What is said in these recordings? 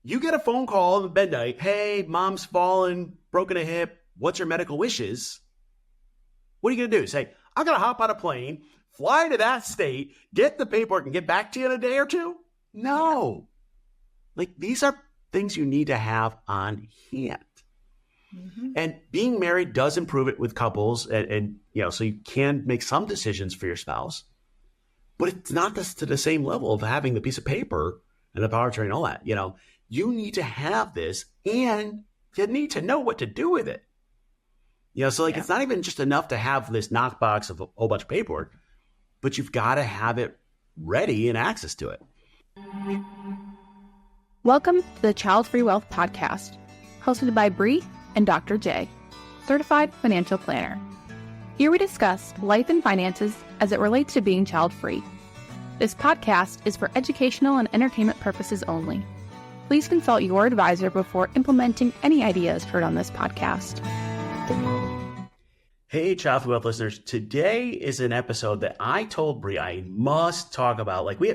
You get a phone call at midnight. Hey, mom's fallen, broken a hip. What's your medical wishes? What are you going to do? Say, I'm going to hop on a plane, fly to that state, get the paperwork, and get back to you in a day or two? No. Like, these are things you need to have on hand. Mm-hmm. And being married does improve it with couples. And so you can make some decisions for your spouse. But it's not to the same level of having the piece of paper and the power of attorney and all that. You need to have this, and you need to know what to do with it. It's not even just enough to have this knockbox of a whole bunch of paperwork, but you've got to have it ready and access to it. Welcome to the Childfree Wealth Podcast, hosted by Bri and Dr. J, certified financial planner. Here we discuss life and finances as it relates to being child-free. This podcast is for educational and entertainment purposes only. Please consult your advisor before implementing any ideas heard on this podcast. Hey, Childfree Wealth listeners. Today is an episode that I told Bri I must talk about. Like, we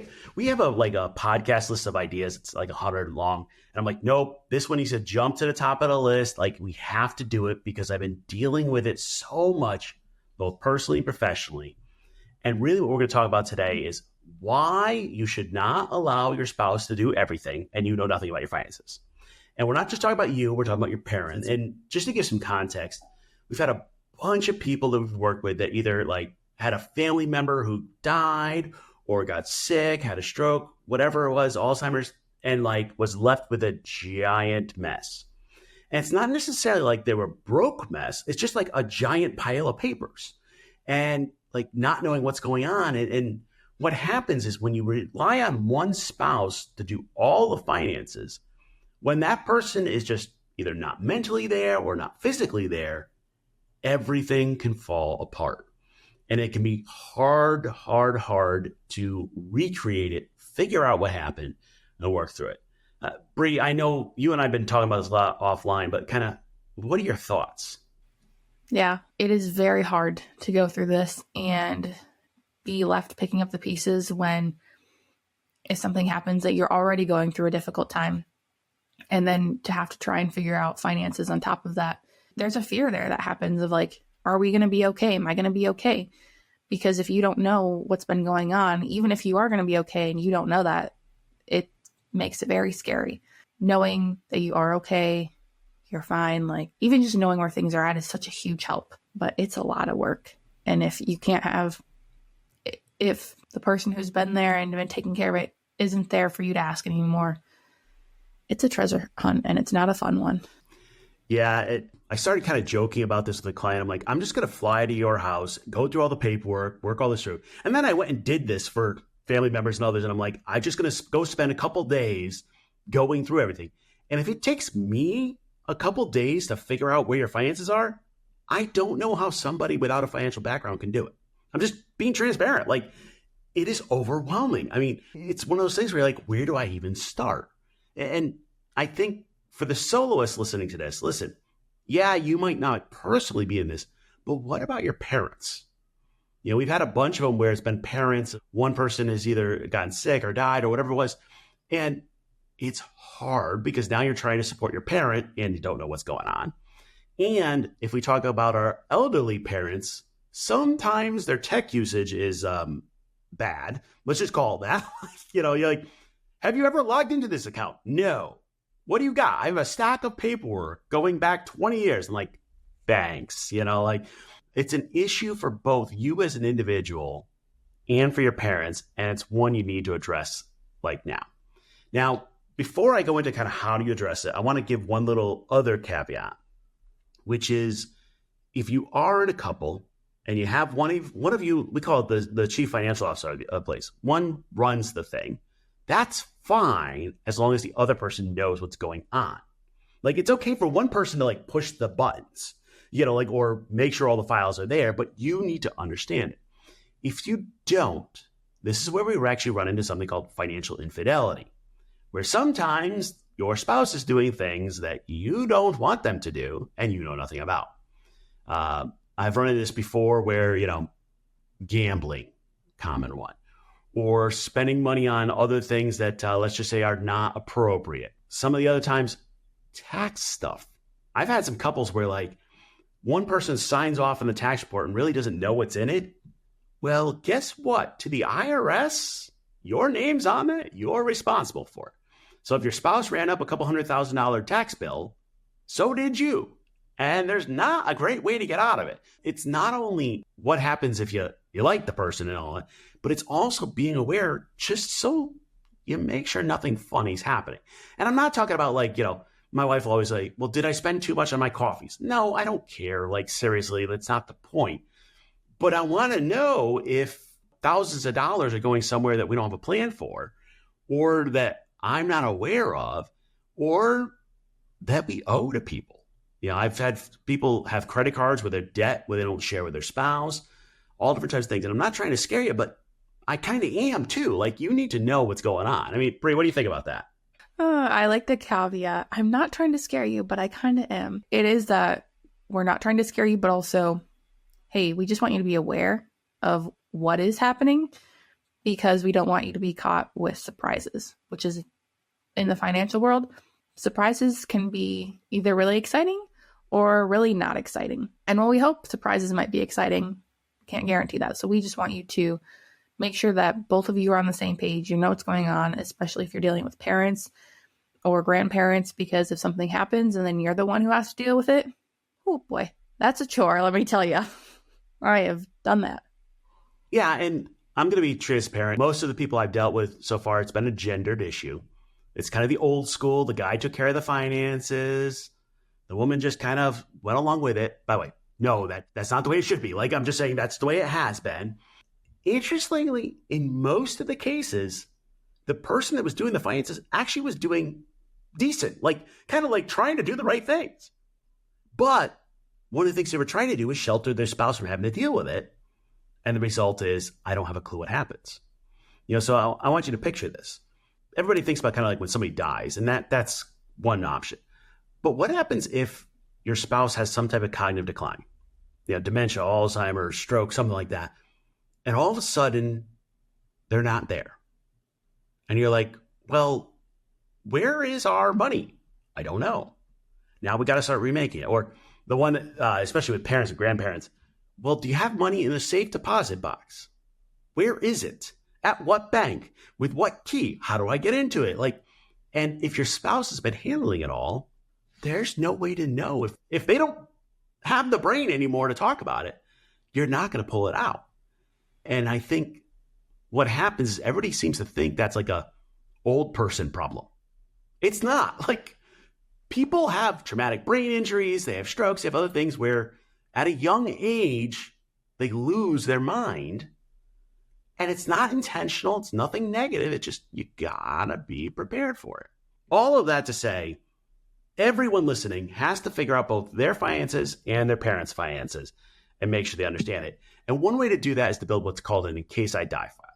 have a podcast list of ideas. It's like 100 long. And I'm like, nope, this one needs to jump to the top of the list. Like, we have to do it because I've been dealing with it so much, both personally and professionally. And really what we're going to talk about today is why you should not allow your spouse to do everything and you know nothing about your finances. And we're not just talking about you, we're talking about your parents. And just to give some context, we've had a bunch of people that we've worked with that either had a family member who died or got sick, had a stroke, whatever it was, Alzheimer's, and was left with a giant mess. And it's not necessarily like they were broke mess. It's just like a giant pile of papers and not knowing what's going on. And what happens is when you rely on one spouse to do all the finances, when that person is just either not mentally there or not physically there, everything can fall apart. And it can be hard to recreate it, figure out what happened, and work through it. Bri, I know you and I have been talking about this a lot offline, but kind of what are your thoughts? Yeah, it is very hard to go through this and be left picking up the pieces when if something happens that you're already going through a difficult time. And then to have to try and figure out finances on top of that. There's a fear there that happens of are we going to be okay? Am I going to be okay? Because if you don't know what's been going on, even if you are going to be okay and you don't know that, it makes it very scary. Knowing that you are okay, you're fine, even just knowing where things are at is such a huge help, but it's a lot of work. And if the person who's been there and been taking care of it isn't there for you to ask anymore, it's a treasure hunt and it's not a fun one. Yeah, I started kind of joking about this with a client. I'm like, I'm just going to fly to your house, go through all the paperwork, work all this through. And then I went and did this for family members and others. And I'm like, I'm just going to go spend a couple days going through everything. And if it takes me a couple days to figure out where your finances are, I don't know how somebody without a financial background can do it. I'm just being transparent. It is overwhelming. I mean, it's one of those things where you're like, where do I even start? And I think for the soloists listening to this, listen, yeah, you might not personally be in this, but what about your parents? We've had a bunch of them where it's been parents. One person has either gotten sick or died or whatever it was. And it's hard because now you're trying to support your parent and you don't know what's going on. And if we talk about our elderly parents, sometimes their tech usage is bad. Let's just call it that. You're like, have you ever logged into this account? No. What do you got? I have a stack of paperwork going back 20 years. I'm like, thanks. It's an issue for both you as an individual and for your parents. And it's one you need to address now. Now, before I go into kind of how do you address it, I want to give one little other caveat, which is if you are in a couple and you have one of you, we call it the chief financial officer of the place. One runs the thing. That's fine as long as the other person knows what's going on. It's okay for one person to push the buttons, or make sure all the files are there, but you need to understand it. If you don't, this is where we actually run into something called financial infidelity, where sometimes your spouse is doing things that you don't want them to do and you know nothing about. I've run into this before where, gambling, common one, or spending money on other things that, let's just say, are not appropriate. Some of the other times, tax stuff. I've had some couples where like one person signs off on the tax report and really doesn't know what's in it. Well, guess what? To the IRS, your name's on it. You're responsible for it. So if your spouse ran up a couple $100,000 tax bill, so did you. And there's not a great way to get out of it. It's not only what happens if you like the person and all that, but it's also being aware just so you make sure nothing funny's happening. And I'm not talking about like, my wife will always say, well, did I spend too much on my coffees? No, I don't care. Like, seriously, that's not the point. But I want to know if thousands of dollars are going somewhere that we don't have a plan for, or that I'm not aware of, or that we owe to people. I've had people have credit cards with their debt where they don't share with their spouse, all different types of things. And I'm not trying to scare you, but I kind of am too. Like, you need to know what's going on. I mean, Bri, what do you think about that? I like the caveat. I'm not trying to scare you, but I kind of am. It is that we're not trying to scare you, but also, hey, we just want you to be aware of what is happening because we don't want you to be caught with surprises, which is in the financial world. Surprises can be either really exciting or really not exciting. And while we hope surprises might be exciting, can't guarantee that. So we just want you to make sure that both of you are on the same page. You know what's going on, especially if you're dealing with parents or grandparents, because if something happens and then you're the one who has to deal with it, oh boy, that's a chore, let me tell you. I have done that. Yeah, and I'm going to be transparent. Most of the people I've dealt with so far, it's been a gendered issue. It's kind of the old school. The guy took care of the finances. The woman just kind of went along with it. By the way, no, that's not the way it should be. Like, I'm just saying that's the way it has been. Interestingly, in most of the cases, the person that was doing the finances actually was doing decent, like kind of like trying to do the right things. But one of the things they were trying to do was shelter their spouse from having to deal with it. And the result is, I don't have a clue what happens. So I want you to picture this. Everybody thinks about kind of like when somebody dies, and that's one option. But what happens if your spouse has some type of cognitive decline? Dementia, Alzheimer's, stroke, something like that. And all of a sudden, they're not there. And you're like, well, where is our money? I don't know. Now we got to start remaking it. Or the one, especially with parents and grandparents, well, do you have money in a safe deposit box? Where is it? At what bank? With what key? How do I get into it? And if your spouse has been handling it all, there's no way to know. If they don't have the brain anymore to talk about it, you're not going to pull it out. And I think what happens is everybody seems to think that's like a old person problem. It's not. Like, people have traumatic brain injuries, they have strokes, they have other things where at a young age, they lose their mind. And it's not intentional. It's nothing negative. It's just, you gotta be prepared for it. All of that to say, everyone listening has to figure out both their finances and their parents' finances and make sure they understand it. And one way to do that is to build what's called an in case I die file.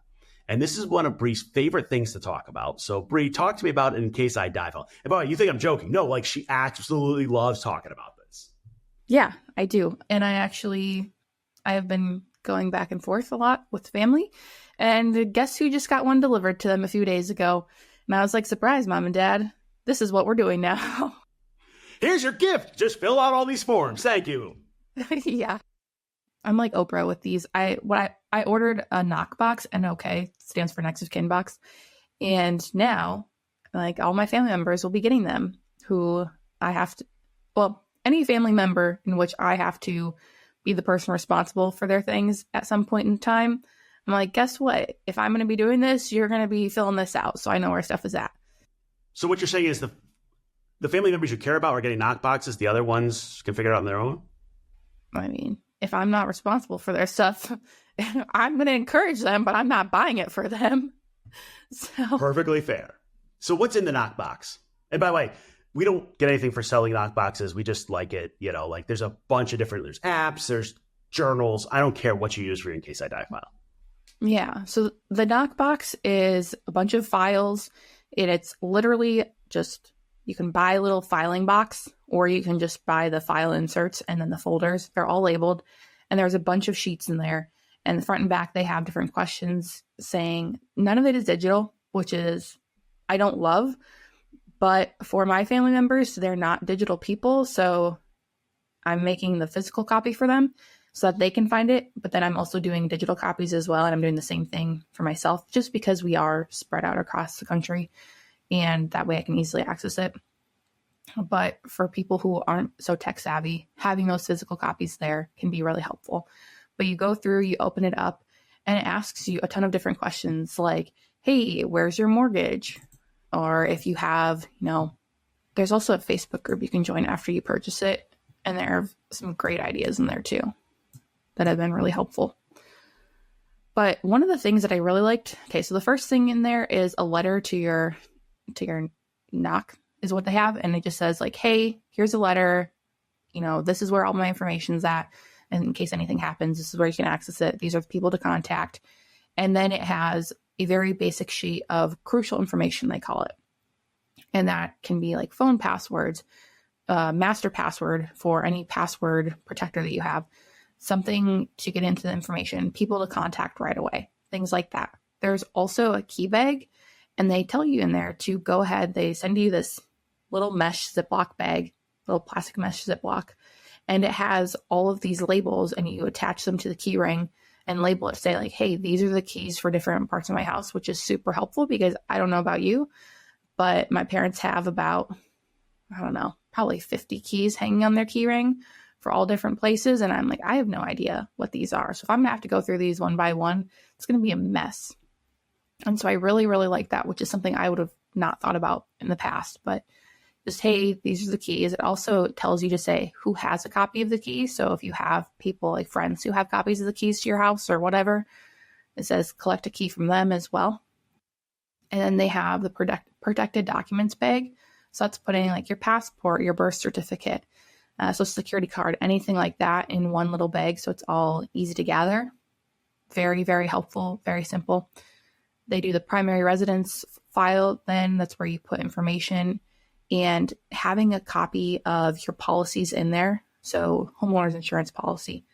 And this is one of Bri's favorite things to talk about. So Bri, talk to me about an in case I die file. And by the way, you think I'm joking. No, like, she absolutely loves talking about this. Yeah, I do. And I have been going back and forth a lot with family. And guess who just got one delivered to them a few days ago? And I was like, surprise, Mom and Dad. This is what we're doing now. Here's your gift. Just fill out all these forms. Thank you. Yeah. I'm like Oprah with these. I ordered a knock box, and okay, stands for next of kin box. And now, like, all my family members will be getting them, who I have to, well, any family member in which I have to be the person responsible for their things at some point in time. I'm like, guess what? If I'm going to be doing this, you're going to be filling this out, so I know where stuff is at. So what you're saying is the family members you care about are getting knock boxes. The other ones can figure it out on their own? I mean, if I'm not responsible for their stuff, I'm going to encourage them, but I'm not buying it for them. So perfectly fair. So what's in the knock box? And by the way, we don't get anything for selling knock boxes. We just like it, like there's a bunch of different, there's apps, there's journals. I don't care what you use for your in case I die file. Yeah. So the knock box is a bunch of files, and it's literally just, you can buy a little filing box, or you can just buy the file inserts and then the folders. They're all labeled, and there's a bunch of sheets in there. And the front and back, they have different questions saying none of it is digital, which is, I don't love, But for my family members, they're not digital people. So I'm making the physical copy for them so that they can find it. But then I'm also doing digital copies as well. And I'm doing the same thing for myself just because we are spread out across the country. And that way I can easily access it. But for people who aren't so tech savvy, having those physical copies there can be really helpful. But you go through, you open it up, and it asks you a ton of different questions like, hey, where's your mortgage? Or if you have, there's also a Facebook group you can join after you purchase it. And there are some great ideas in there too that have been really helpful. But one of the things that I really liked, so the first thing in there is a letter to your knock is what they have. And it just says like, hey, here's a letter. This is where all my information's at. And in case anything happens, this is where you can access it. These are the people to contact. And then it has a very basic sheet of crucial information, they call it. And that can be like phone passwords, master password for any password protector that you have, something to get into the information, people to contact right away, things like that. There's also a key bag, and they tell you in there to go ahead. They send you this little mesh Ziploc bag, little plastic mesh Ziploc, and it has all of these labels, and you attach them to the key ring and label it, say like, hey, these are the keys for different parts of my house, which is super helpful because I don't know about you, but my parents have about, probably 50 keys hanging on their key ring for all different places. And I'm like, I have no idea what these are. So if I'm gonna have to go through these one by one, it's going to be a mess. And so I really, really like that, which is something I would have not thought about in the past, but just, hey, these are the keys. It also tells you to say who has a copy of the key. So if you have people like friends who have copies of the keys to your house or whatever, it says collect a key from them as well. And then they have the protected documents bag. So that's putting like your passport, your birth certificate, social security card, anything like that in one little bag. So it's all easy to gather. Very, very helpful, very simple. They do the primary residence file. Then that's where you put information, and having a copy of your policies in there. So homeowners insurance policy,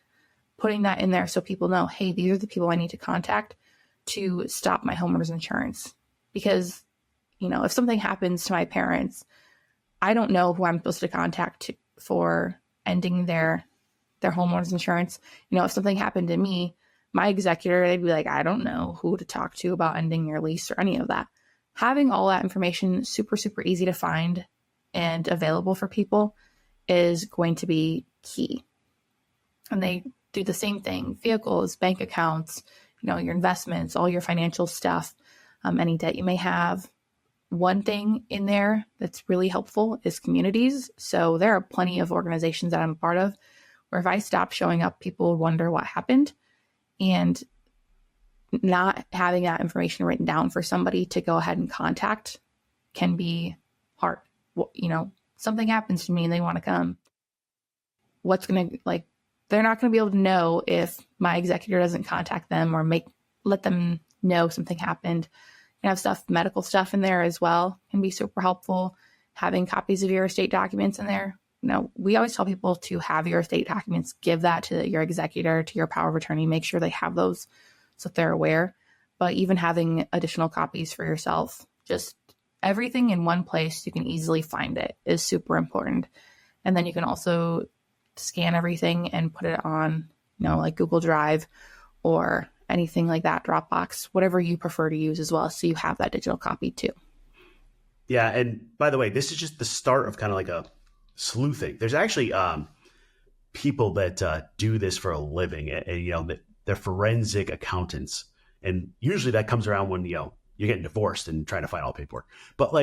putting that in there so people know, hey, these are the people I need to contact to stop my homeowners insurance. Because, if something happens to my parents, I don't know who I'm supposed to contact for ending their homeowners insurance. If something happened to me, my executor, they'd be like, I don't know who to talk to about ending your lease or any of that. Having all that information super, super easy to find and available for people is going to be key. And they do the same thing, vehicles, bank accounts, your investments, all your financial stuff, any debt you may have. One thing in there that's really helpful is communities. So there are plenty of organizations that I'm a part of where if I stop showing up, people wonder what happened. And not having that information written down for somebody to go ahead and contact can be hard. Something happens to me and they want to come. They're not going to be able to know if my executor doesn't contact them or let them know something happened. You have medical stuff in there as well can be super helpful. Having copies of your estate documents in there. We always tell people to have your estate documents, give that to your executor, to your power of attorney, make sure they have those so that they're aware. But even having additional copies for yourself, just everything in one place, you can easily find it, is super important. And then you can also scan everything and put it on, like Google Drive or anything like that, Dropbox, whatever you prefer to use as well. So you have that digital copy too. Yeah. And by the way, this is just the start of kind of like a sleuthing. There's actually people that do this for a living, and they're forensic accountants. And usually that comes around when, you're getting divorced and trying to find all the paperwork. But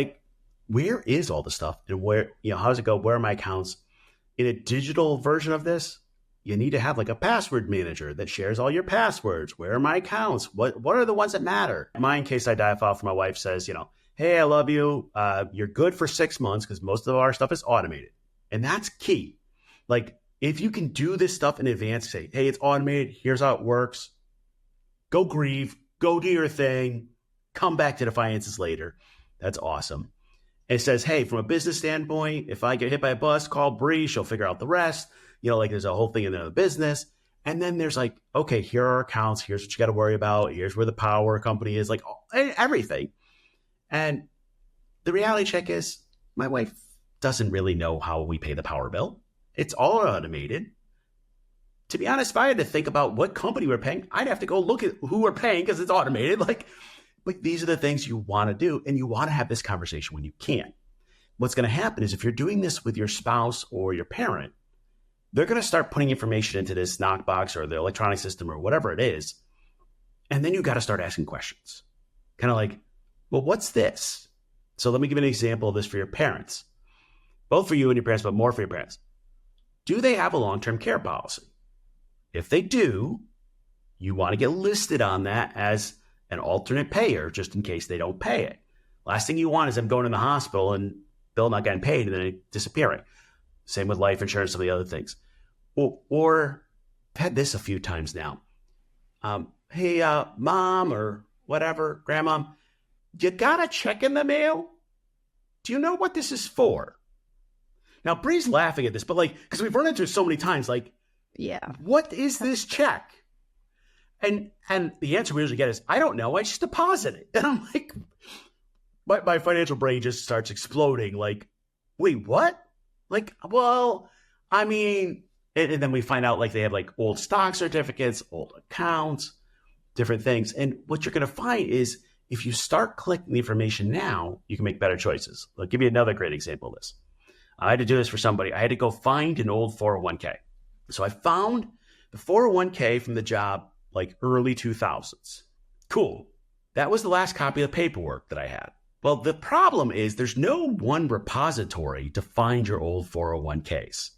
where is all the stuff, and where, how does it go? Where are my accounts? In a digital version of this, you need to have like a password manager that shares all your passwords. Where are my accounts? What are the ones that matter? My in case I die file for my wife says, hey, I love you. You're good for 6 months because most of our stuff is automated. And that's key. If you can do this stuff in advance, say, hey, it's automated. Here's how it works. Go grieve. Go do your thing. Come back to the finances later. That's awesome. And it says, hey, from a business standpoint, if I get hit by a bus, call Bri. She'll figure out the rest. There's a whole thing in the business. And then there's okay, here are our accounts. Here's what you got to worry about. Here's where the power company is, everything. And the reality check is my wife doesn't really know how we pay the power bill. It's all automated. To be honest, if I had to think about what company we're paying, I'd have to go look at who we're paying because it's automated. Like these are the things you want to do, and you want to have this conversation when you can. What's going to happen is if you're doing this with your spouse or your parent, they're going to start putting information into this knockbox or the electronic system or whatever it is. And then you got to start asking questions. Kind of like, well, what's this? So let me give you an example of this for your parents. Both for you and your parents, but more for your parents. Do they have a long-term care policy? If they do, you want to get listed on that as an alternate payer just in case they don't pay it. Last thing you want is them going in the hospital and bill not getting paid and then it disappearing. Same with life insurance, some of the other things. Or I've had this a few times now. Hey, mom or whatever, grandma, you got a check in the mail? Do you know what this is for? Now, Bri's laughing at this, but because we've run into it so many times, yeah, what is this check? And the answer we usually get is, I don't know, I just deposit it. And I'm like, my financial brain just starts exploding. Wait, what? Well, I mean, and then we find out they have old stock certificates, old accounts, different things. And what you're going to find is if you start collecting the information now, you can make better choices. I'll give you another great example of this. I had to do this for somebody. I had to go find an old 401k. So I found the 401k from the job early 2000s. Cool. That was the last copy of the paperwork that I had. Well, the problem is there's no one repository to find your old 401ks.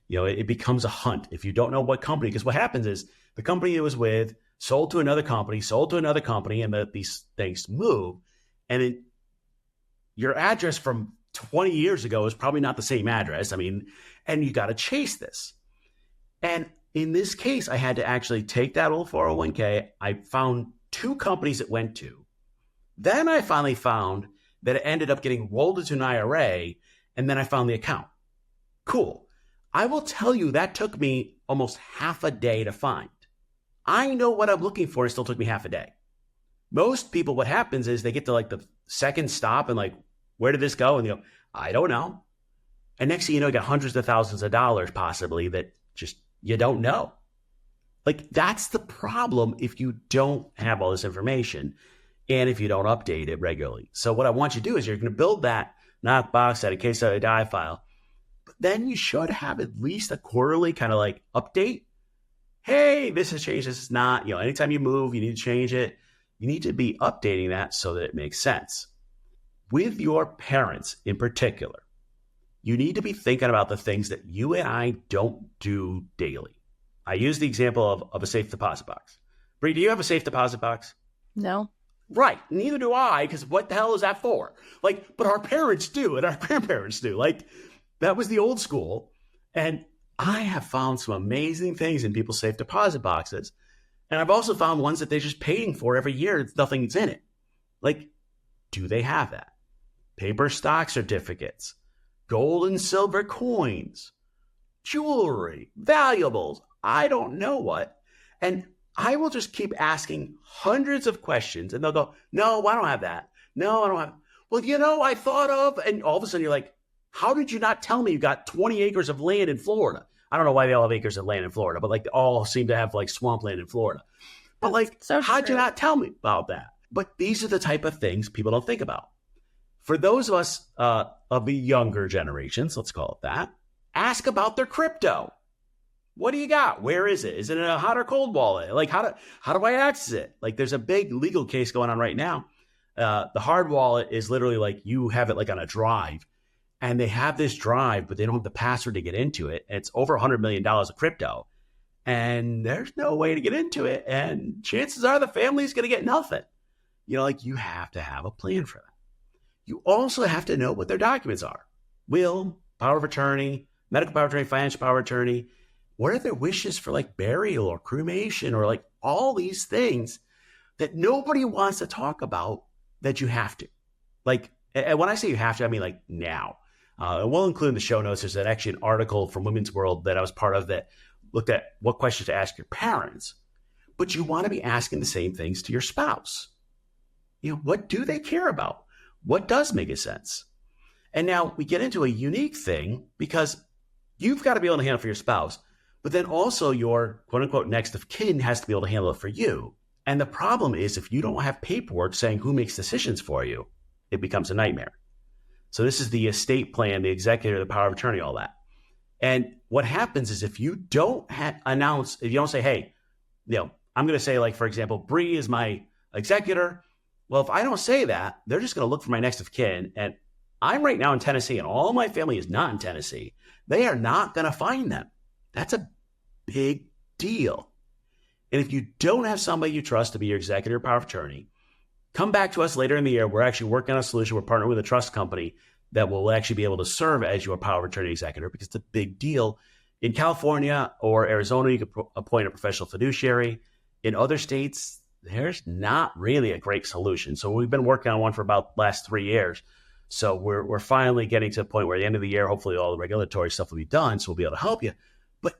It becomes a hunt if you don't know what company, because what happens is the company it was with sold to another company, and these things move. And then your address from 20 years ago is probably not the same address. And you got to chase this. And in this case, I had to actually take that old 401k. I found 2 companies it went to. Then I finally found that it ended up getting rolled into an IRA, and then I found the account. Cool. I will tell you that took me almost half a day to find. I know what I'm looking for. It still took me half a day. Most people, what happens is they get to the second stop and where did this go? And they go, I don't know. And next thing you know, you got hundreds of thousands of dollars possibly that just you don't know. That's the problem if you don't have all this information and if you don't update it regularly. So what I want you to do is you're going to build that knockbox, that in case I die file. But then you should have at least a quarterly kind of update. Hey, this has changed. This is not, anytime you move, you need to change it. You need to be updating that so that it makes sense. With your parents in particular, you need to be thinking about the things that you and I don't do daily. I use the example of a safe deposit box. Bri, do you have a safe deposit box? No. Right. Neither do I, because what the hell is that for? But our parents do, and our grandparents do. That was the old school. And I have found some amazing things in people's safe deposit boxes. And I've also found ones that they're just paying for every year. Nothing's in it. Do they have that? Paper stock certificates, gold and silver coins, jewelry, valuables, I don't know what. And I will just keep asking hundreds of questions and they'll go, no, I don't have that. No, I don't have. Well, I thought of, and all of a sudden you're like, how did you not tell me you got 20 acres of land in Florida? I don't know why they all have acres of land in Florida, but they all seem to have swampland in Florida. But so how'd you not tell me about that? But these are the type of things people don't think about. For those of us of the younger generations, let's call it that, ask about their crypto. What do you got? Where is it? Is it in a hot or cold wallet? How do I access it? There's a big legal case going on right now. The hard wallet is literally you have it on a drive, and they have this drive, but they don't have the password to get into it. And it's over $100 million of crypto, and there's no way to get into it. And chances are the family's going to get nothing. You have to have a plan for that. You also have to know what their documents are. Will, power of attorney, medical power of attorney, financial power of attorney. What are their wishes for burial or cremation or all these things that nobody wants to talk about that you have to? And when I say you have to, I mean now. And we'll include in the show notes, there's actually an article from Women's World that I was part of that looked at what questions to ask your parents. But you want to be asking the same things to your spouse. What do they care about? What does make a sense? And now we get into a unique thing because you've got to be able to handle it for your spouse, but then also your quote unquote next of kin has to be able to handle it for you. And the problem is if you don't have paperwork saying who makes decisions for you, it becomes a nightmare. So this is the estate plan, the executor, the power of attorney, all that. And what happens is if you don't announce, if you don't say, hey, I'm going to say, like, for example, Bri is my executor. Well, if I don't say that, they're just going to look for my next of kin. And I'm right now in Tennessee and all my family is not in Tennessee. They are not going to find them. That's a big deal. And if you don't have somebody you trust to be your executor or power of attorney, come back to us later in the year. We're actually working on a solution. We're partnering with a trust company that will actually be able to serve as your power of attorney executor because it's a big deal. In California or Arizona, you can appoint a professional fiduciary. In other states, there's not really a great solution. So we've been working on one for about the last 3 years. So we're finally getting to the point where at the end of the year, hopefully all the regulatory stuff will be done. So we'll be able to help you. But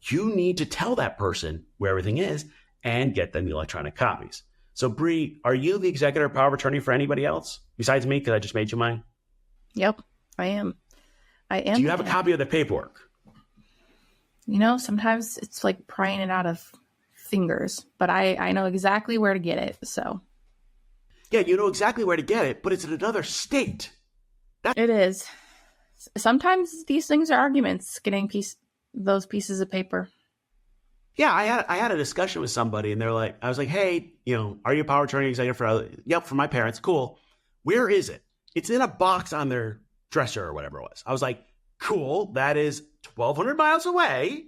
you need to tell that person where everything is and get them the electronic copies. So Bri, are you the executor power of attorney for anybody else besides me? Because I just made you mine. Yep, I am. Do you have a copy of the paperwork? Sometimes it's like prying it out of fingers, but I know exactly where to get it. So yeah, you know exactly where to get it, but it's in another state. It is. Sometimes these things are arguments, getting those pieces of paper. Yeah, I had a discussion with somebody and I was like, hey, are you a power of attorney executive for? Yep, for my parents. Cool. Where is it? It's in a box on their dresser or whatever it was. I was like, cool. That is 1,200 miles away.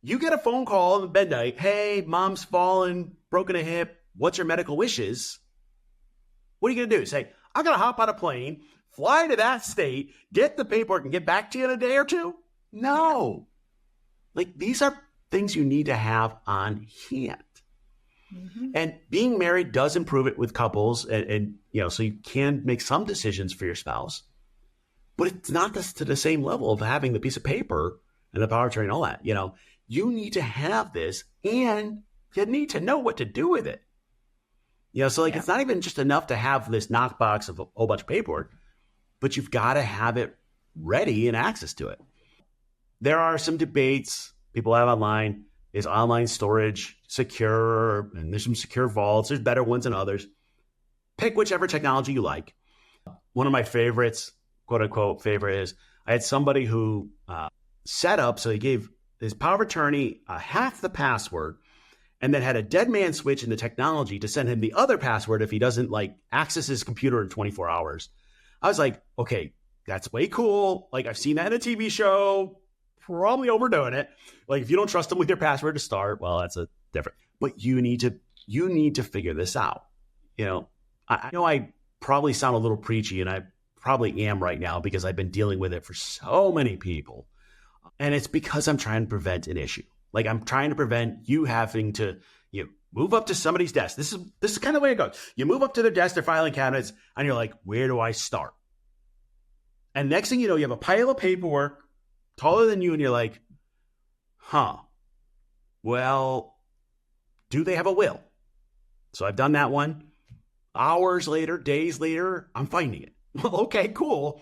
You get a phone call at midnight. Hey, mom's fallen, broken a hip. What's your medical wishes? What are you going to do? Say, I'm going to hop on a plane, fly to that state, get the paperwork and get back to you in a day or two? No. These are things you need to have on hand. Mm-hmm. And being married does improve it with couples and so you can make some decisions for your spouse, but it's not to the same level of having the piece of paper and the power of attorney and all that. You need to have this and you need to know what to do with it. It's not even just enough to have this knockbox of a whole bunch of paperwork, but you've got to have it ready and access to it. There are some debates people have online. Is online storage secure? And there's some secure vaults. There's better ones than others. Pick whichever technology you like. One of my favorites, quote unquote favorite, is I had somebody who set up, so he gave his power of attorney half the password and then had a dead man switch in the technology to send him the other password if he doesn't access his computer in 24 hours. I was like, okay, that's way cool. I've seen that in a TV show, probably overdoing it. If you don't trust them with your password to start, well, that's a different, but you need to figure this out. I know I probably sound a little preachy and I probably am right now because I've been dealing with it for so many people. And it's because I'm trying to prevent an issue. I'm trying to prevent you having to move up to somebody's desk. This is kind of the way it goes. You move up to their desk, their filing cabinets, and you're like, where do I start? And next thing you know, you have a pile of paperwork taller than you, and you're like, well, do they have a will? So I've done that one. Hours later, days later, I'm finding it. Well, okay, cool.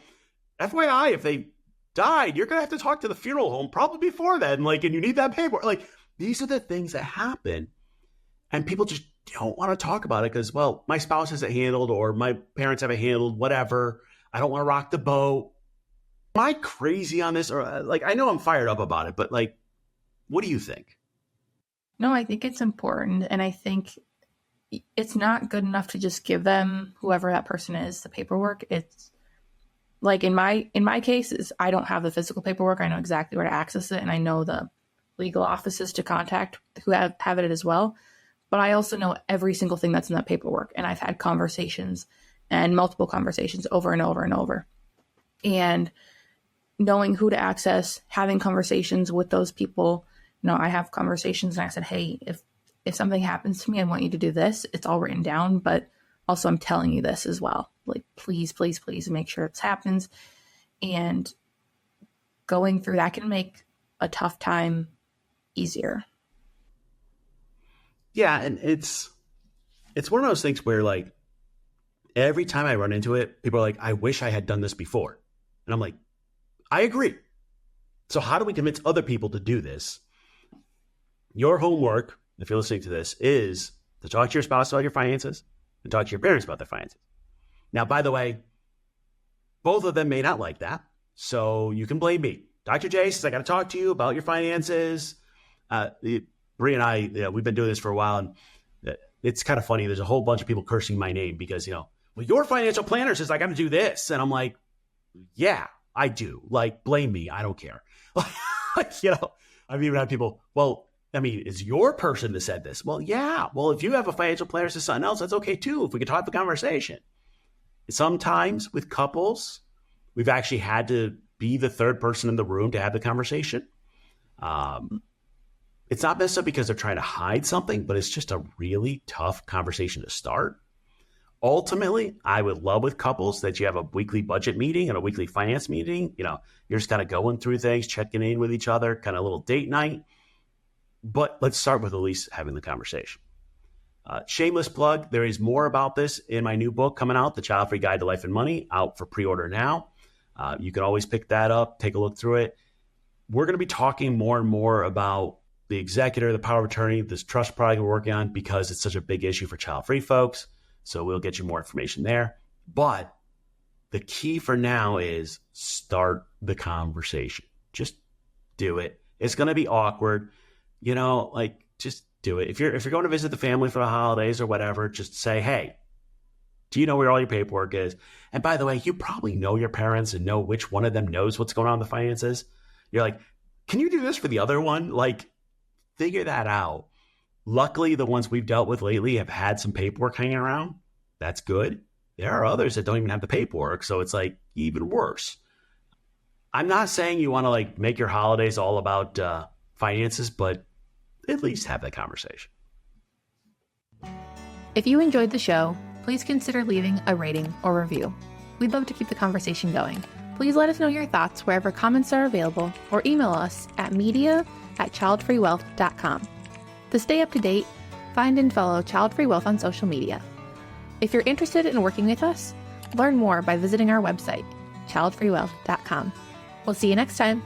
FYI, if they died, you're going to have to talk to the funeral home probably before then. And you need that paperwork. These are the things that happen. And people just don't want to talk about it because, well, my spouse has it handled or my parents have it handled, whatever. I don't want to rock the boat. Am I crazy on this? Or I know I'm fired up about it, but what do you think? No, I think it's important. And I think it's not good enough to just give them, whoever that person is, the paperwork. It's in my cases, I don't have the physical paperwork. I know exactly where to access it. And I know the legal offices to contact who have it as well. But I also know every single thing that's in that paperwork. And I've had conversations and multiple conversations over and over and over. And knowing who to access, having conversations with those people. I have conversations and I said, hey, if something happens to me, I want you to do this. It's all written down, but also I'm telling you this as well. Please, please, please make sure it happens. And going through that can make a tough time easier. Yeah. And it's one of those things where every time I run into it, people are like, I wish I had done this before. And I'm like, I agree. So how do we convince other people to do this? Your homework, if you're listening to this, is to talk to your spouse about your finances and talk to your parents about their finances. Now, by the way, both of them may not like that. So you can blame me. Dr. J says, I got to talk to you about your finances. Bri and I, we've been doing this for a while, and it's kind of funny. There's a whole bunch of people cursing my name because, well, your financial planner says I got to do this. And I'm like, yeah, I do. Like, blame me. I don't care. I've even had people, well, is your person that said this? Well, yeah. Well, if you have a financial planner that says something else, that's okay too. If we could have the conversation. Sometimes with couples, we've actually had to be the third person in the room to have the conversation. It's not necessarily because they're trying to hide something, but it's just a really tough conversation to start. Ultimately, I would love with couples that you have a weekly budget meeting and a weekly finance meeting. You're just kind of going through things, checking in with each other, kind of a little date night. But let's start with at least having the conversation. Shameless plug, there is more about this in my new book coming out, The Childfree Guide to Life and Money, out for pre-order now. You can always pick that up, take a look through it. We're going to be talking more and more about the executor, the power of attorney, this trust product we're working on because it's such a big issue for child-free folks. So we'll get you more information there. But the key for now is start the conversation. Just do it. It's going to be awkward. Just do it. If you're going to visit the family for the holidays or whatever, just say, hey, do you know where all your paperwork is? And by the way, you probably know your parents and know which one of them knows what's going on in the finances. You're like, can you do this for the other one? Figure that out. Luckily, the ones we've dealt with lately have had some paperwork hanging around. That's good. There are others that don't even have the paperwork. So it's even worse. I'm not saying you want to make your holidays all about finances, but at least have that conversation. If you enjoyed the show, please consider leaving a rating or review. We'd love to keep the conversation going. Please let us know your thoughts wherever comments are available or email us at media@childfreewealth.com. To stay up to date, find and follow Childfree Wealth on social media. If you're interested in working with us, learn more by visiting our website, childfreewealth.com. We'll see you next time.